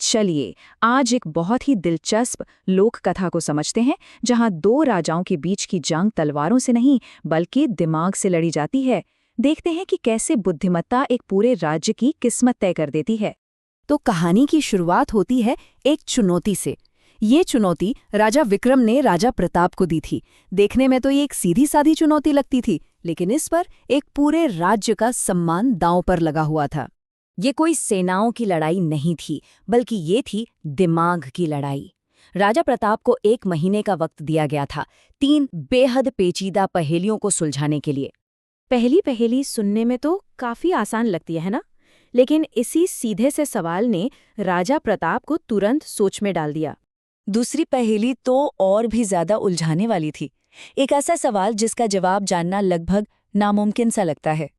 चलिए आज एक बहुत ही दिलचस्प लोक कथा को समझते हैं, जहां दो राजाओं के बीच की जंग तलवारों से नहीं बल्कि दिमाग से लड़ी जाती है। देखते हैं कि कैसे बुद्धिमत्ता एक पूरे राज्य की किस्मत तय कर देती है। तो कहानी की शुरुआत होती है एक चुनौती से। ये चुनौती राजा विक्रम ने राजा प्रताप को दी थी। देखने में तो ये एक सीधी सादी चुनौती लगती थी, लेकिन इस पर एक पूरे राज्य का सम्मान दांव पर लगा हुआ था। ये कोई सेनाओं की लड़ाई नहीं थी, बल्कि ये थी दिमाग की लड़ाई। राजा प्रताप को 1 महीने का वक्त दिया गया था 3 बेहद पेचीदा पहेलियों को सुलझाने के लिए। पहली पहेली सुनने में तो काफी आसान लगती है ना, लेकिन इसी सीधे से सवाल ने राजा प्रताप को तुरंत सोच में डाल दिया। दूसरी पहेली तो और भी ज्यादा उलझाने वाली थी। एक ऐसा सवाल जिसका जवाब जानना लगभग नामुमकिन सा लगता है।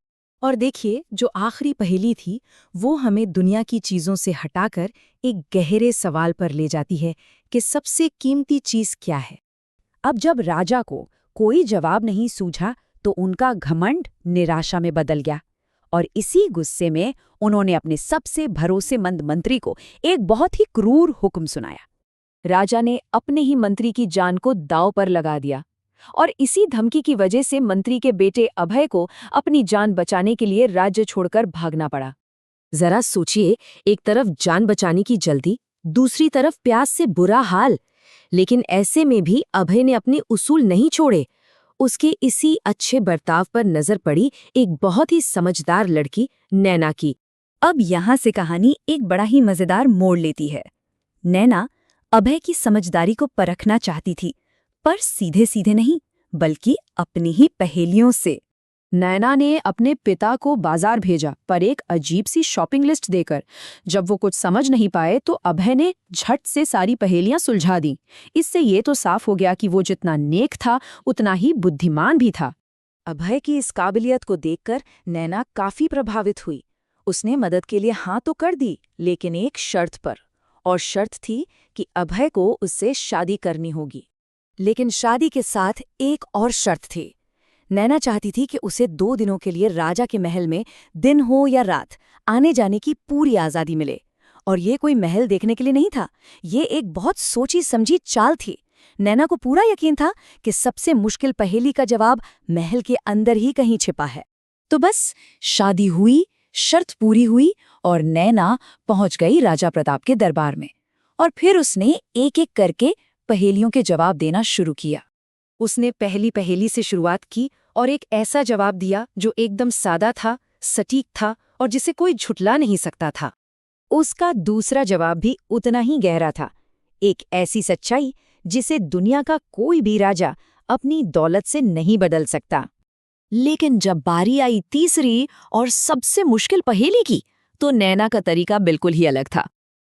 और देखिए, जो आखिरी पहेली थी वो हमें दुनिया की चीजों से हटाकर एक गहरे सवाल पर ले जाती है कि सबसे कीमती चीज क्या है। अब जब राजा को कोई जवाब नहीं सूझा तो उनका घमंड निराशा में बदल गया, और इसी गुस्से में उन्होंने अपने सबसे भरोसेमंद मंत्री को एक बहुत ही क्रूर हुक्म सुनाया। राजा ने अपने ही मंत्री की जान को दांव पर लगा दिया, और इसी धमकी की वजह से मंत्री के बेटे अभय को अपनी जान बचाने के लिए राज्य छोड़कर भागना पड़ा। जरा सोचिए, एक तरफ जान बचाने की जल्दी, दूसरी तरफ प्यास से बुरा हाल। लेकिन ऐसे में भी अभय ने अपने उसूल नहीं छोड़े। उसके इसी अच्छे बर्ताव पर नजर पड़ी एक बहुत ही समझदार लड़की नैना की। अब यहाँ से कहानी एक बड़ा ही मजेदार मोड़ लेती है। नैना अभय की समझदारी को परखना चाहती थी, पर सीधे सीधे नहीं, बल्कि अपनी ही पहेलियों से। नैना ने अपने पिता को बाजार भेजा, पर एक अजीब सी शॉपिंग लिस्ट देकर। जब वो कुछ समझ नहीं पाए तो अभय ने झट से सारी पहेलियां सुलझा दी। इससे ये तो साफ हो गया कि वो जितना नेक था उतना ही बुद्धिमान भी था। अभय की इस काबिलियत को देखकर नैना काफी प्रभावित हुई। उसने मदद के लिए हाँ तो कर दी, लेकिन एक शर्त पर। और शर्त थी कि अभय को उससे शादी करनी होगी। लेकिन शादी के साथ एक और शर्त थी। नैना चाहती थी कि उसे 2 दिनों के लिए राजा के महल में दिन हो या रात आने जाने की पूरी आज़ादी मिले। और ये कोई महल देखने के लिए नहीं था, ये एक बहुत सोची समझी चाल थी। नैना को पूरा यकीन था कि सबसे मुश्किल पहेली का जवाब महल के अंदर ही कहीं छिपा है। तो बस शादी हुई, शर्त पूरी हुई और नैना पहुंच गई राजा प्रताप के दरबार में। और फिर उसने एक एक करके पहेलियों के जवाब देना शुरू किया। उसने पहली पहेली से शुरुआत की और एक ऐसा जवाब दिया जो एकदम सादा था, सटीक था और जिसे कोई झुठला नहीं सकता था। उसका दूसरा जवाब भी उतना ही गहरा था, एक ऐसी सच्चाई जिसे दुनिया का कोई भी राजा अपनी दौलत से नहीं बदल सकता। लेकिन जब बारी आई तीसरी और सबसे मुश्किल पहेली की, तो नैना का तरीका बिल्कुल ही अलग था।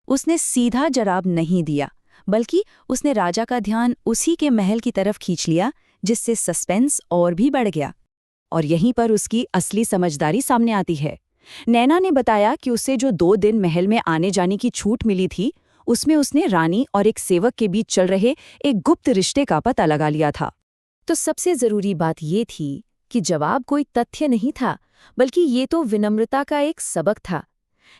उसने सीधा जवाब नहीं दिया, बल्कि उसने राजा का ध्यान उसी के महल की तरफ खींच लिया, जिससे सस्पेंस और भी बढ़ गया। और यहीं पर उसकी असली समझदारी सामने आती है। नैना ने बताया कि उसे जो 2 दिन महल में आने जाने की छूट मिली थी, उसमें उसने रानी और एक सेवक के बीच चल रहे एक गुप्त रिश्ते का पता लगा लिया था। तो सबसे जरूरी बात ये थी कि जवाब कोई तथ्य नहीं था, बल्कि ये तो विनम्रता का एक सबक था।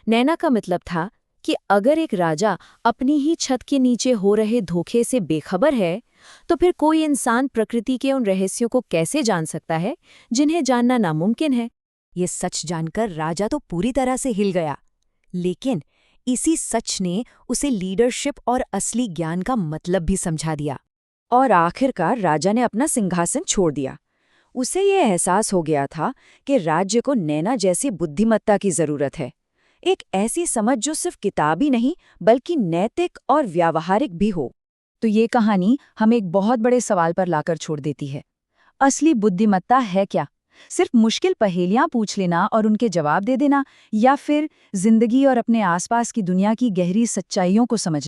नैना का मतलब था कि अगर एक राजा अपनी ही छत के नीचे हो रहे धोखे से बेखबर है, तो फिर कोई इंसान प्रकृति के उन रहस्यों को कैसे जान सकता है जिन्हें जानना नामुमकिन है। ये सच जानकर राजा तो पूरी तरह से हिल गया, लेकिन इसी सच ने उसे लीडरशिप और असली ज्ञान का मतलब भी समझा दिया। और आखिरकार राजा ने अपना सिंहासन छोड़ दिया। उसे ये एहसास हो गया था कि राज्य को नैना जैसी बुद्धिमत्ता की जरूरत है, एक ऐसी समझ जो सिर्फ किताबी नहीं बल्कि नैतिक और व्यावहारिक भी हो। तो ये कहानी हमें एक बहुत बड़े सवाल पर लाकर छोड़ देती है। असली बुद्धिमत्ता है क्या? सिर्फ मुश्किल पहेलियां पूछ लेना और उनके जवाब दे देना, या फिर जिंदगी और अपने आसपास की दुनिया की गहरी सच्चाइयों को समझना?